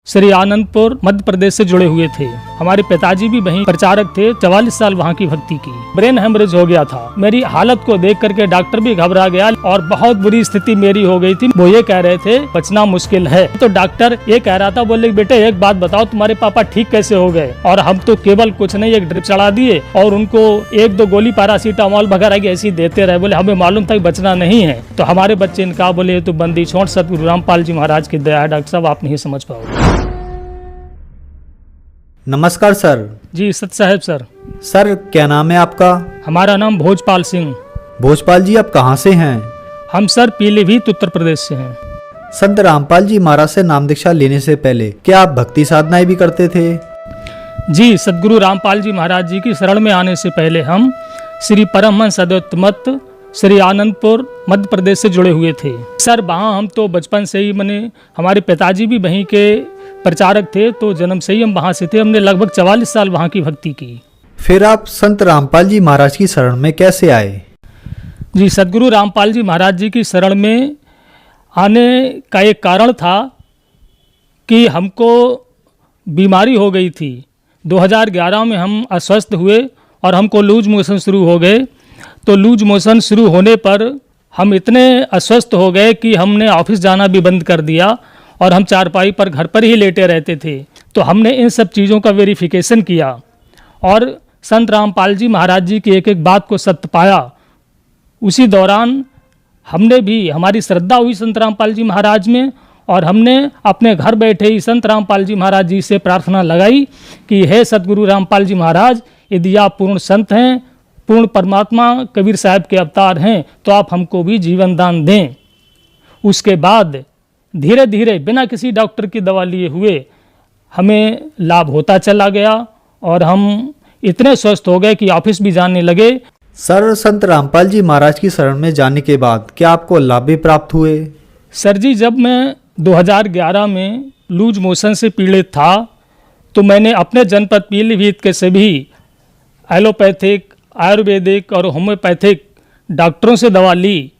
श्री आनंदपुर मध्य प्रदेश से जुड़े हुए थे। हमारे पिताजी भी वहीं प्रचारक थे। 44 साल वहाँ की भक्ति की। ब्रेन हेमरेज हो गया था। मेरी हालत को देख करके डॉक्टर भी घबरा गया और बहुत बुरी स्थिति मेरी हो गई थी। वो ये कह रहे थे बचना मुश्किल है। तो डॉक्टर ये कह रहा था, बोले बेटे एक बात बताओ, तुम्हारे पापा ठीक कैसे हो गए? और हम तो केवल कुछ नहीं, एक ड्रिप चढ़ा दिए और उनको 1-2 गोली पैरासीटामोल वगैरह की ऐसी देते रहे। बोले हमें मालूम था बचना नहीं है। तो हमारे बच्चे ने कहा, बोले तो बंदी छोड़, सतगुरु रामपाल जी महाराज की दया है डॉक्टर साहब, आप नहीं समझ पाओगे। नमस्कार सर। जी सत साहब सर। सर क्या नाम है आपका? हमारा नाम भोजपाल सिंह। भोजपाल जी आप कहाँ से हैं? हम सर पीलीभीत उत्तर प्रदेश से हैं। संत रामपाल जी महाराज से नाम दीक्षा लेने से पहले क्या आप भक्ति साधनाएं भी करते थे? जी, सतगुरु रामपाल जी महाराज जी की शरण में आने से पहले हम श्री परमहंस अद्वैत मत श्री आनंदपुर मध्य प्रदेश से जुड़े हुए थे। सर वहाँ हम तो बचपन से ही, मैंने हमारे पिताजी भी वहीं के प्रचारक थे, तो जन्म से ही हम वहाँ से थे। हमने लगभग 44 साल वहाँ की भक्ति की। फिर आप संत रामपाल जी महाराज की शरण में कैसे आए? जी, सतगुरु रामपाल जी महाराज जी की शरण में आने का एक कारण था कि हमको बीमारी हो गई थी। 2011 में हम अस्वस्थ हुए और हमको लूज मोशन शुरू हो गए। तो लूज मोशन शुरू होने पर हम इतने अस्वस्थ हो गए कि हमने ऑफिस जाना भी बंद कर दिया और हम चारपाई पर घर पर ही लेटे रहते थे। तो हमने इन सब चीज़ों का वेरिफिकेशन किया और संत रामपाल जी महाराज जी की एक एक बात को सत्य पाया। उसी दौरान हमने भी, हमारी श्रद्धा हुई संत रामपाल जी महाराज में और हमने अपने घर बैठे ही संत रामपाल जी महाराज जी से प्रार्थना लगाई कि हे सतगुरु रामपाल जी महाराज, यदि आप पूर्ण संत हैं, पूर्ण परमात्मा कबीर साहब के अवतार हैं, तो आप हमको भी जीवन दान दें। उसके बाद धीरे धीरे बिना किसी डॉक्टर की दवा लिए हुए हमें लाभ होता चला गया और हम इतने स्वस्थ हो गए कि ऑफिस भी जाने लगे। सर संत रामपाल जी महाराज की शरण में जाने के बाद क्या आपको लाभ भी प्राप्त हुए? सर जी, जब मैं 2011 में लूज मोशन से पीड़ित था तो मैंने अपने जनपद पीलीभीत के सभी एलोपैथिक, आयुर्वेदिक और होम्योपैथिक डॉक्टरों से दवा ली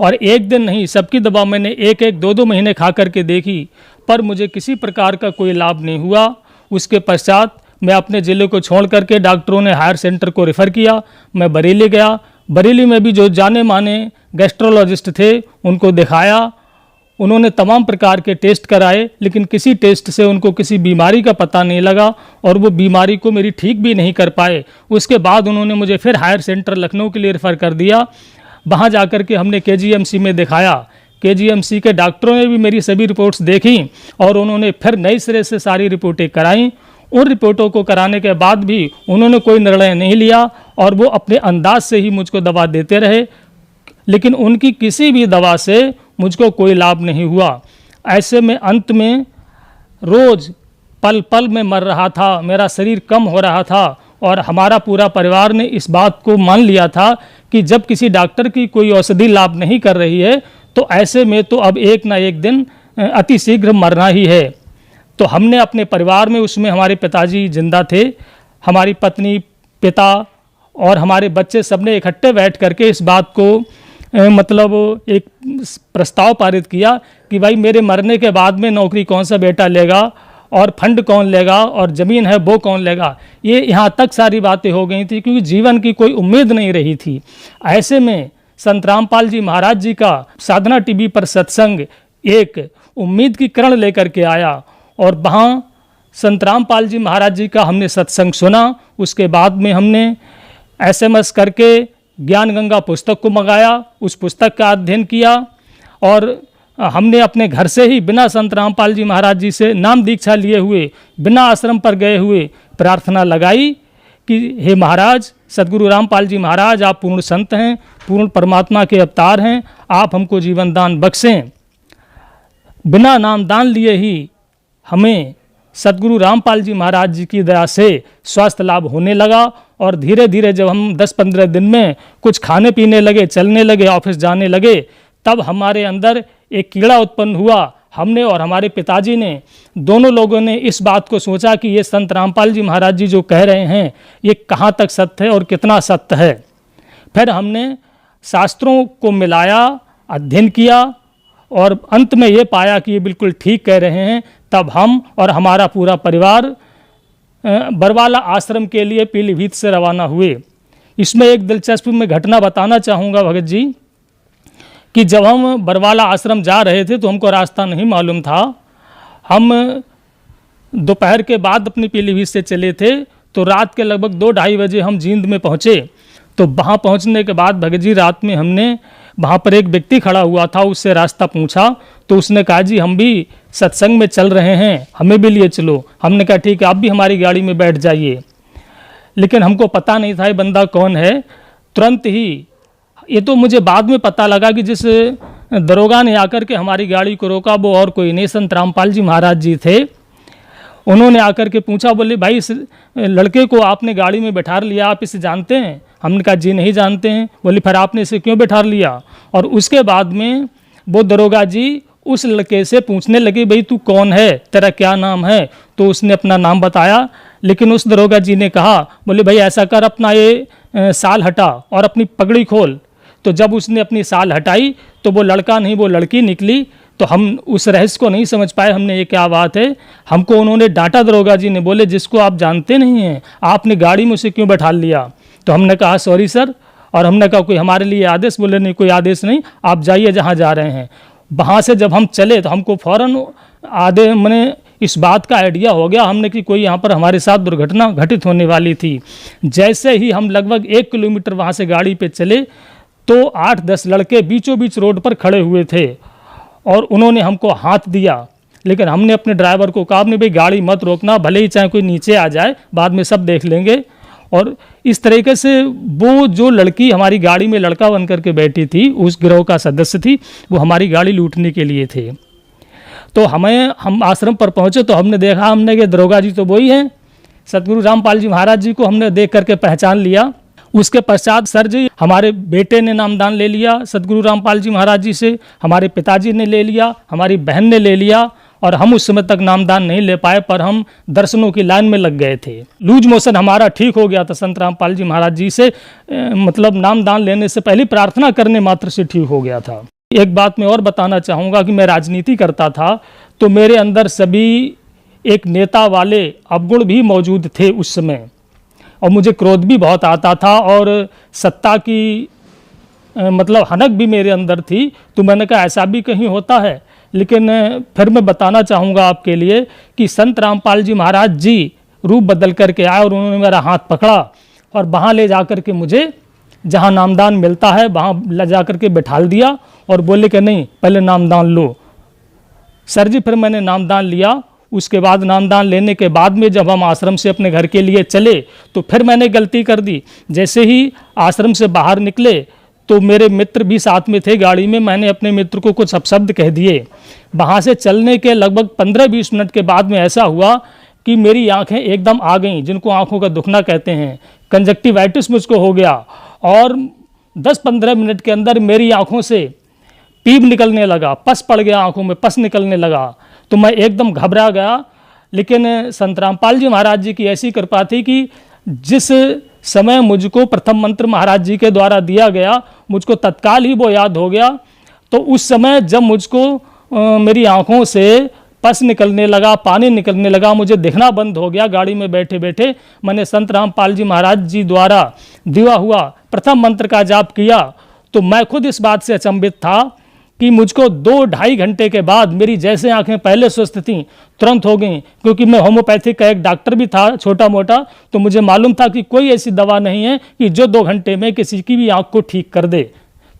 और एक दिन नहीं, सबकी दवा मैंने 1-1, 2-2 महीने खा करके देखी, पर मुझे किसी प्रकार का कोई लाभ नहीं हुआ। उसके पश्चात मैं अपने ज़िले को छोड़ करके डॉक्टरों ने हायर सेंटर को रेफ़र किया। मैं बरेली गया। बरेली में भी जो जाने माने गैस्ट्रोलॉजिस्ट थे उनको दिखाया। उन्होंने तमाम प्रकार के टेस्ट कराए, लेकिन किसी टेस्ट से उनको किसी बीमारी का पता नहीं लगा और वो बीमारी को मेरी ठीक भी नहीं कर पाए। उसके बाद उन्होंने मुझे फिर हायर सेंटर लखनऊ के लिए रेफ़र कर दिया। वहाँ जाकर के हमने KGMC में दिखाया। KGMC के डॉक्टरों ने भी मेरी सभी रिपोर्ट्स देखी और उन्होंने फिर नए सिरे से सारी रिपोर्टें कराईं। उन रिपोर्टों को कराने के बाद भी उन्होंने कोई निर्णय नहीं लिया और वो अपने अंदाज से ही मुझको दवा देते रहे, लेकिन उनकी किसी भी दवा से मुझको कोई लाभ नहीं हुआ। ऐसे में अंत में रोज़ पल पल में मर रहा था, मेरा शरीर कम हो रहा था और हमारा पूरा परिवार ने इस बात को मान लिया था कि जब किसी डॉक्टर की कोई औषधि लाभ नहीं कर रही है तो ऐसे में तो अब एक ना एक दिन अति शीघ्र मरना ही है। तो हमने अपने परिवार में, उसमें हमारे पिताजी जिंदा थे, हमारी पत्नी, पिता और हमारे बच्चे, सबने इकट्ठे बैठ करके इस बात को मतलब एक प्रस्ताव पारित किया कि भाई मेरे मरने के बाद में नौकरी कौन सा बेटा लेगा और फंड कौन लेगा और ज़मीन है वो कौन लेगा। ये यहाँ तक सारी बातें हो गई थी क्योंकि जीवन की कोई उम्मीद नहीं रही थी। ऐसे में संत रामपाल जी महाराज जी का साधना टीवी पर सत्संग एक उम्मीद की किरण लेकर के आया और वहाँ संत रामपाल जी महाराज जी का हमने सत्संग सुना। उसके बाद में हमने SMS करके ज्ञान गंगा पुस्तक को मंगाया, उस पुस्तक का अध्ययन किया और हमने अपने घर से ही बिना संत रामपाल जी महाराज जी से नाम दीक्षा लिए हुए, बिना आश्रम पर गए हुए प्रार्थना लगाई कि हे महाराज, सतगुरु रामपाल जी महाराज, आप पूर्ण संत हैं, पूर्ण परमात्मा के अवतार हैं, आप हमको जीवन दान बख्शें। बिना नाम दान लिए ही हमें सतगुरु रामपाल जी महाराज जी की दया से स्वास्थ्य लाभ होने लगा और धीरे धीरे जब हम 10-15 दिन में कुछ खाने पीने लगे, चलने लगे, ऑफिस जाने लगे, तब हमारे अंदर एक कीड़ा उत्पन्न हुआ। हमने और हमारे पिताजी ने, दोनों लोगों ने इस बात को सोचा कि ये संत रामपाल जी महाराज जी जो कह रहे हैं ये कहाँ तक सत्य है और कितना सत्य है। फिर हमने शास्त्रों को मिलाया, अध्ययन किया और अंत में ये पाया कि ये बिल्कुल ठीक कह रहे हैं। तब हम और हमारा पूरा परिवार बरवाला आश्रम के लिए पीलीभीत से रवाना हुए। इसमें एक दिलचस्प मैं घटना बताना चाहूँगा भगत जी कि जब हम बरवाला आश्रम जा रहे थे तो हमको रास्ता नहीं मालूम था। हम दोपहर के बाद अपनी पीलीभीत से चले थे तो रात के लगभग 2-2:30 बजे हम जींद में पहुँचे। तो वहाँ पहुँचने के बाद भगत जी रात में हमने वहाँ पर एक व्यक्ति खड़ा हुआ था, उससे रास्ता पूछा तो उसने कहा जी हम भी सत्संग में चल रहे हैं, हमें भी लिए चलो। हमने कहा ठीक है, आप भी हमारी गाड़ी में बैठ जाइए। लेकिन हमको पता नहीं था ये बंदा कौन है। तुरंत ही ये तो मुझे बाद में पता लगा कि जिस दरोगा ने आकर के हमारी गाड़ी को रोका वो और कोई नहीं, संत रामपाल जी महाराज जी थे। उन्होंने आकर के पूछा, बोले भाई इस लड़के को आपने गाड़ी में बैठा लिया, आप इसे जानते हैं? हमने कहा जी नहीं जानते हैं। बोले फिर आपने इसे क्यों बैठा लिया? और उसके बाद में वो दरोगा जी उस लड़के से पूछने लगे भाई तू कौन है, तेरा क्या नाम है? तो उसने अपना नाम बताया। लेकिन उस दरोगा जी ने कहा, बोले भाई ऐसा कर, अपना ये साल हटा और अपनी पगड़ी खोल। तो जब उसने अपनी साल हटाई तो वो लड़का नहीं वो लड़की निकली। तो हम उस रहस्य को नहीं समझ पाए, हमने ये क्या बात है। हमको उन्होंने डांटा, दरोगा जी ने, बोले जिसको आप जानते नहीं हैं आपने गाड़ी में उसे क्यों बैठा लिया? तो हमने कहा सॉरी सर। और हमने कहा कोई हमारे लिए आदेश? बोले नहीं कोई आदेश नहीं, आप जाइए जहाँ जा रहे हैं। वहाँ से जब हम चले तो हमको फ़ौरन मैंने इस बात का आइडिया हो गया हमने कि कोई यहाँ पर हमारे साथ दुर्घटना घटित होने वाली थी। जैसे ही हम लगभग 1 किलोमीटर वहाँ से गाड़ी पे चले तो 8-10 लड़के बीचों बीच रोड पर खड़े हुए थे और उन्होंने हमको हाथ दिया। लेकिन हमने अपने ड्राइवर को कहा नहीं भाई गाड़ी मत रोकना, भले ही चाहे कोई नीचे आ जाए, बाद में सब देख लेंगे। और इस तरीके से वो जो लड़की हमारी गाड़ी में लड़का बन करके बैठी थी, उस गिरोह का सदस्य थी, वो हमारी गाड़ी लूटने के लिए थे। तो हम आश्रम पर पहुँचे तो हमने देखा, हमने कि दरोगा जी तो वही हैं, सतगुरु रामपाल जी महाराज जी को हमने देख करके पहचान लिया। उसके पश्चात सर जी हमारे बेटे ने नामदान ले लिया सतगुरु रामपाल जी महाराज जी से, हमारे पिताजी ने ले लिया, हमारी बहन ने ले लिया। और हम उस समय तक नामदान नहीं ले पाए, पर हम दर्शनों की लाइन में लग गए थे। लूज मोशन हमारा ठीक हो गया था संत रामपाल जी महाराज जी से, मतलब नामदान लेने से पहले प्रार्थना करने मात्र से ठीक हो गया था। एक बात मैं और बताना चाहूँगा कि मैं राजनीति करता था तो मेरे अंदर सभी एक नेता वाले अवगुण भी मौजूद थे उस समय, और मुझे क्रोध भी बहुत आता था और सत्ता की मतलब हनक भी मेरे अंदर थी। तो मैंने कहा ऐसा भी कहीं होता है। लेकिन फिर मैं बताना चाहूँगा आपके लिए कि संत रामपाल जी महाराज जी रूप बदल करके आए और उन्होंने मेरा हाथ पकड़ा और वहाँ ले जा कर के मुझे जहाँ नामदान मिलता है वहाँ ले जा कर के बैठाल दिया और बोले कि नहीं पहले नामदान लो। सर जी फिर मैंने नामदान लिया। उसके बाद नामदान लेने के बाद में जब हम आश्रम से अपने घर के लिए चले तो फिर मैंने गलती कर दी। जैसे ही आश्रम से बाहर निकले तो मेरे मित्र भी साथ में थे गाड़ी में, मैंने अपने मित्र को कुछ अपशब्द कह दिए। वहाँ से चलने के लगभग 15-20 मिनट के बाद में ऐसा हुआ कि मेरी आंखें एकदम आ गईं, जिनको आंखों का दुखना कहते हैं। कंजक्टिवाइटिस मुझको हो गया और 10-15 मिनट के अंदर मेरी आंखों से पीप निकलने लगा, पस पड़ गया, आंखों में पस निकलने लगा। तो मैं एकदम घबरा गया। लेकिन संत रामपाल जी महाराज जी की ऐसी कृपा थी कि जिस समय मुझको प्रथम मंत्र महाराज जी के द्वारा दिया गया मुझको तत्काल ही वो याद हो गया। तो उस समय जब मुझको मेरी आंखों से पस निकलने लगा, पानी निकलने लगा, मुझे दिखना बंद हो गया, गाड़ी में बैठे बैठे मैंने संत रामपाल जी महाराज जी द्वारा दिया हुआ प्रथम मंत्र का जाप किया। तो मैं खुद इस बात से अचंभित था कि मुझको 2-2.5 घंटे के बाद मेरी जैसे आंखें पहले स्वस्थ थीं तुरंत हो गईं। क्योंकि मैं होम्योपैथिक का एक डॉक्टर भी था छोटा मोटा, तो मुझे मालूम था कि कोई ऐसी दवा नहीं है कि जो 2 घंटे में किसी की भी आंख को ठीक कर दे।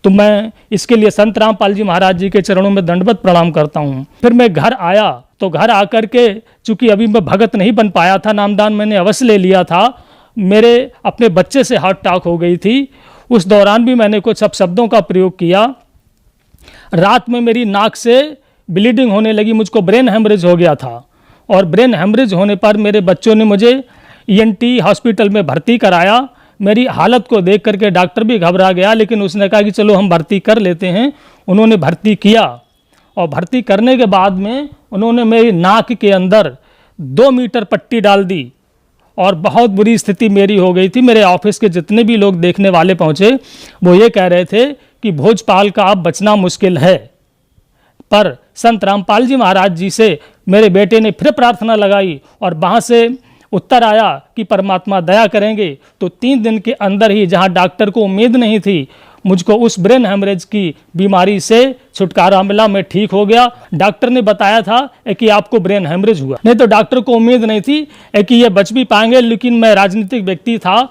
तो मैं इसके लिए संत रामपाल जी महाराज जी के चरणों में दंडवत प्रणाम करता हूँ। फिर मैं घर आया तो घर आकर के चूँकि अभी मैं भगत नहीं बन पाया था, नामदान मैंने अवश्य ले लिया था, मेरे अपने बच्चे से हार्ट अटैक हो गई थी। उस दौरान भी मैंने कुछ अपशब्दों का प्रयोग किया। रात में मेरी नाक से ब्लीडिंग होने लगी, मुझको ब्रेन हेमरेज हो गया था। और ब्रेन हेमरेज होने पर मेरे बच्चों ने मुझे ENT हॉस्पिटल में भर्ती कराया। मेरी हालत को देख करके डॉक्टर भी घबरा गया, लेकिन उसने कहा कि चलो हम भर्ती कर लेते हैं। उन्होंने भर्ती किया और भर्ती करने के बाद में उन्होंने मेरी नाक के अंदर 2 मीटर पट्टी डाल दी और बहुत बुरी स्थिति मेरी हो गई थी। मेरे ऑफिस के जितने भी लोग देखने वाले पहुँचे वो ये कह रहे थे कि भोजपाल का अब बचना मुश्किल है। पर संत रामपाल जी महाराज जी से मेरे बेटे ने फिर प्रार्थना लगाई और वहाँ से उत्तर आया कि परमात्मा दया करेंगे। तो 3 दिन के अंदर ही, जहाँ डॉक्टर को उम्मीद नहीं थी, मुझको उस ब्रेन हेमरेज की बीमारी से छुटकारा मिला, मैं ठीक हो गया। डॉक्टर ने बताया था कि आपको ब्रेन हेमरेज हुआ, नहीं तो डॉक्टर को उम्मीद नहीं थी कि ये बच भी पाएंगे, लेकिन मैं राजनीतिक व्यक्ति था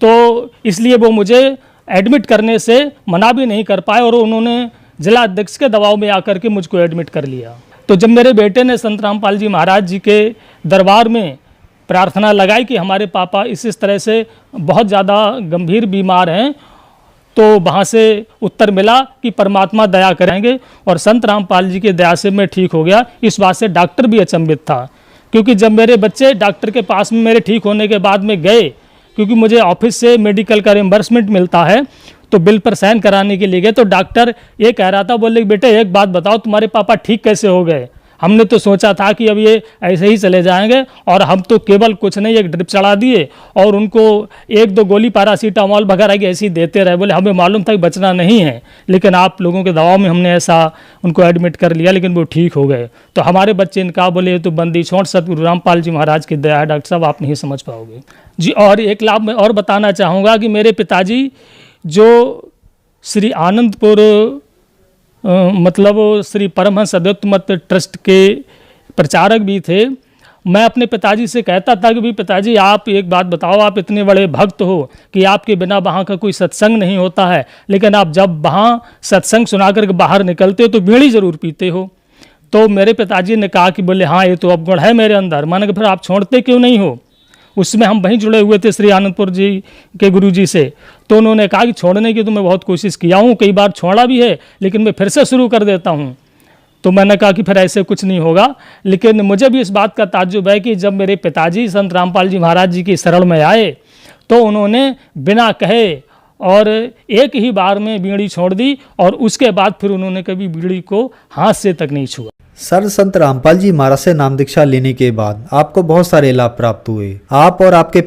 तो इसलिए वो मुझे एडमिट करने से मना भी नहीं कर पाए और उन्होंने जिला अध्यक्ष के दबाव में आकर के मुझको एडमिट कर लिया। तो जब मेरे बेटे ने संत रामपाल जी महाराज जी के दरबार में प्रार्थना लगाई कि हमारे पापा इस तरह से बहुत ज़्यादा गंभीर बीमार हैं, तो वहाँ से उत्तर मिला कि परमात्मा दया करेंगे और संत रामपाल जी की दया से मैं ठीक हो गया। इस बात से डॉक्टर भी अचंभित था, क्योंकि जब मेरे बच्चे डॉक्टर के पास में मेरे ठीक होने के बाद में गए, क्योंकि मुझे ऑफिस से मेडिकल का रिम्बर्समेंट मिलता है, तो बिल पर साइन कराने के लिए गए तो डॉक्टर ये कह रहा था, बोले बेटे एक बात बताओ, तुम्हारे पापा ठीक कैसे हो गए? हमने तो सोचा था कि अब ये ऐसे ही चले जाएंगे, और हम तो केवल कुछ नहीं, एक ड्रिप चढ़ा दिए और उनको 1-2 गोली पैरासीटामॉल वगैरह की ऐसी देते रहे। बोले हमें मालूम था कि बचना नहीं है, लेकिन आप लोगों के दबाव में हमने ऐसा उनको एडमिट कर लिया, लेकिन वो ठीक हो गए। तो हमारे बच्चे ने कहा, बोले तो बंदी छोड़, सतगुरु रामपाल जी महाराज की दया है डॉक्टर साहब, आप नहीं समझ पाओगे जी। और एक लाभ मैं और बताना चाहूँगा कि मेरे पिताजी जो श्री आनंदपुर मतलब श्री परमहंस अद्वैत मत ट्रस्ट के प्रचारक भी थे। मैं अपने पिताजी से कहता था कि भाई पिताजी आप एक बात बताओ, आप इतने बड़े भक्त हो कि आपके बिना वहाँ का कोई सत्संग नहीं होता है, लेकिन आप जब वहाँ सत्संग सुना कर बाहर निकलते हो तो बीड़ी ज़रूर पीते हो। तो मेरे पिताजी ने कहा कि बोले हाँ ये तो अवगुण है मेरे अंदर। मैंने कहा फिर आप छोड़ते क्यों नहीं हो? उसमें हम वहीं जुड़े हुए थे श्री आनंदपुर जी के गुरु जी से। तो उन्होंने कहा कि छोड़ने की तो मैं बहुत कोशिश किया हूँ, कई बार छोड़ा भी है, लेकिन मैं फिर से शुरू कर देता हूँ। तो मैंने कहा कि फिर ऐसे कुछ नहीं होगा। लेकिन मुझे भी इस बात का ताज्जुब है कि जब मेरे पिताजी संत रामपाल जी महाराज जी की शरण में आए तो उन्होंने बिना कहे और एक ही बार में बीड़ी छोड़ दी, और उसके बाद फिर उन्होंने कभी बीड़ी को हाथ से तक नहीं छुआ। सर, संत रामपाल जी महाराज से नाम दीक्षा लेने के बाद आपको बहुत सारे लाभ प्राप्त हुए। आप और आपके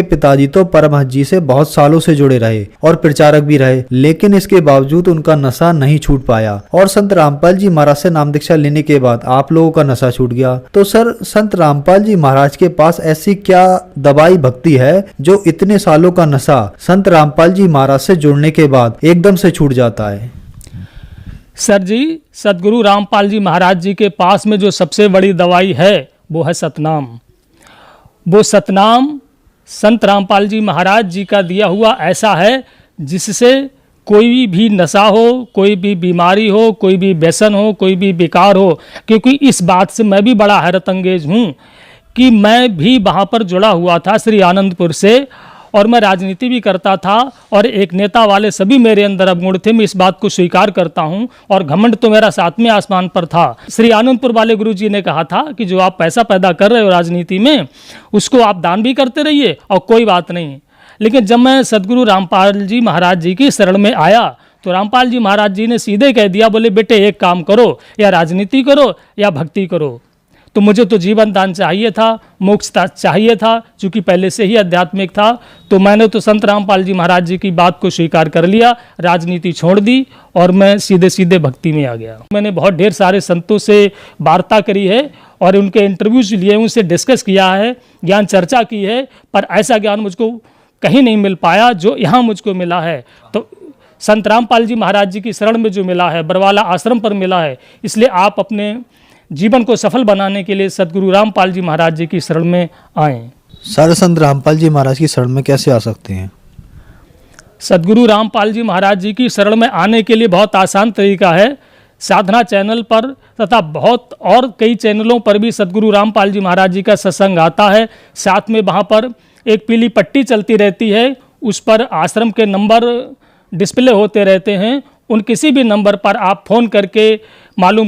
पिताजी तो परमहंस जी से बहुत सालों से जुड़े रहे और प्रचारक भी रहे, लेकिन इसके बावजूद उनका नशा नहीं छूट पाया। और संत रामपाल जी महाराज से नाम दीक्षा लेने के बाद आप लोगों का नशा छूट गया। तो सर, संत रामपाल जी महाराज के पास ऐसी क्या दवाई भक्ति है जो इतने सालों का नशा संत रामपाल जी महाराज से जुड़ने के बाद एकदम से छूट जाता है? सर जी, सतगुरु रामपाल जी महाराज जी के पास में जो सबसे बड़ी दवाई है वो है सतनाम। वो सतनाम संत रामपाल जी महाराज जी का दिया हुआ ऐसा है जिससे कोई भी नशा हो, कोई भी बीमारी हो, कोई भी व्यसन हो, कोई भी विकार हो। क्योंकि इस बात से मैं भी बड़ा हैरत अंगेज हूँ कि मैं भी वहाँ पर जुड़ा हुआ था श्री आनंदपुर से, और मैं राजनीति भी करता था, और एक नेता वाले सभी मेरे अंदर अवगुण थे, मैं इस बात को स्वीकार करता हूं, और घमंड तो मेरा 7वें आसमान पर था। श्री आनंदपुर वाले गुरु जी ने कहा था कि जो आप पैसा पैदा कर रहे हो राजनीति में, उसको आप दान भी करते रहिए और कोई बात नहीं। लेकिन जब मैं सदगुरु रामपाल जी महाराज जी की शरण में आया तो रामपाल जी महाराज जी ने सीधे कह दिया, बोले बेटे एक काम करो, या राजनीति करो या भक्ति करो। तो मुझे तो जीवन दान चाहिए था, मोक्ष चाहिए था, चूँकि पहले से ही आध्यात्मिक था। तो मैंने तो संत रामपाल जी महाराज जी की बात को स्वीकार कर लिया, राजनीति छोड़ दी और मैं सीधे सीधे भक्ति में आ गया। मैंने बहुत ढेर सारे संतों से वार्ता करी है और उनके इंटरव्यूज लिए, उनसे डिस्कस किया है, ज्ञान चर्चा की है, पर ऐसा ज्ञान मुझको कहीं नहीं मिल पाया जो यहाँ मुझको मिला है। तो संत रामपाल जी महाराज जी की शरण में जो मिला है, बरवाला आश्रम पर मिला है। इसलिए आप अपने जीवन को सफल बनाने के लिए सदगुरु रामपाल जी महाराज जी की शरण में आएँ। सर, संत रामपाल जी महाराज की शरण में कैसे आ सकते हैं? सदगुरु रामपाल जी महाराज जी की शरण में आने के लिए बहुत आसान तरीका है। साधना चैनल पर तथा बहुत और कई चैनलों पर भी सदगुरु रामपाल जी महाराज जी का सत्संग आता है। साथ में वहाँ पर एक पीली पट्टी चलती रहती है, उस पर आश्रम के नंबर डिस्प्ले होते रहते हैं। उन किसी भी नंबर पर आप फ़ोन करके मालूम